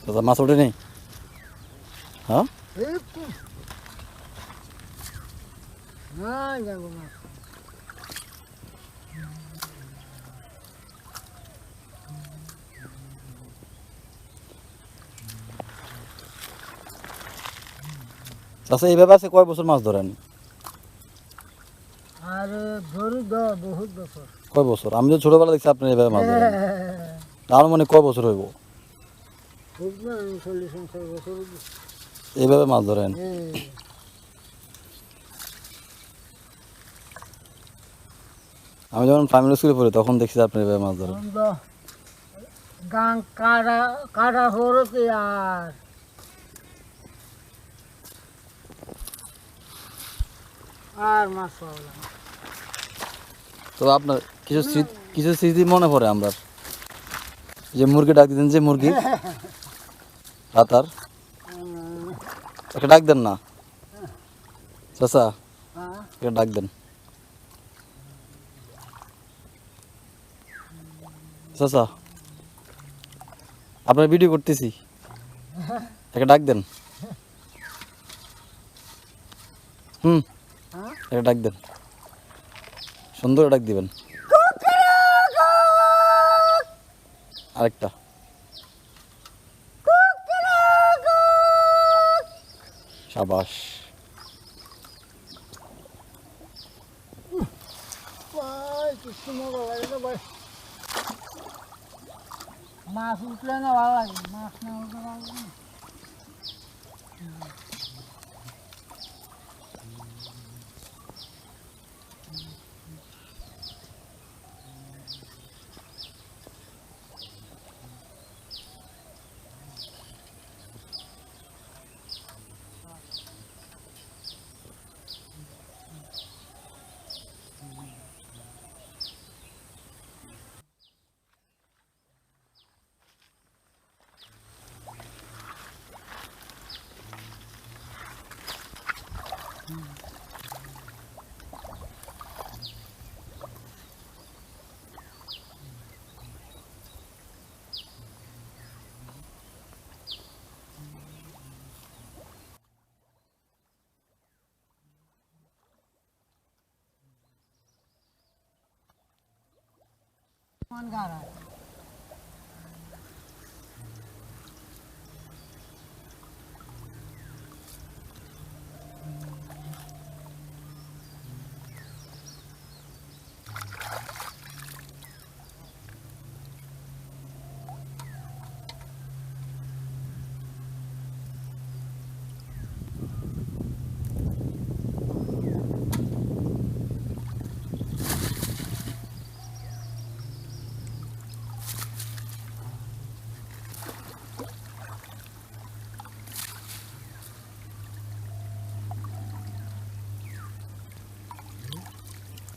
দাদা মাছ ওঠে নেই? হ্যাঁ আচ্ছা, এইভাবে আছে কয় বছর মাছ ধরেন? আর ধরি বহুত বছর। কয় বছর? আমি তো ছোটবেলা দেখছি আপনি এইভাবে মাছ ধরেন। তার মানে কয় বছর হইব খুব না 40-50 বছর। এইভাবে মাছ ধরেন? আমি যখন প্রাইমারি স্কুলে পড়ি তখন দেখছি আপনি এইভাবে মাছ ধরেন। গাং কাটা কাটা হরতে আর মাছ পাওয়া যায় না। তো আপনার কিছু স্মৃতি মনে পড়ে আমরা, যে মুরগি ডাক দিতেন, যে মুরগি রাতার একটা ডাক দেন না চাচা, একটা ডাক দেন চাচা, আপনার ভিডিও করতেছি, একটা ডাক দেন। একটা ডাক দেন, সুন্দর ডাক দিবেন। আরেকটা। শাবাশ। মাছ উঠলে না ভালো লাগে, মাছ না উঠলে ভালো লাগে না। মান গাড়া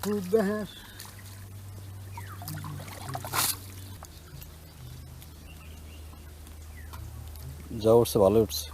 খুব বেশ। যা উঠছে ভালো উঠছে।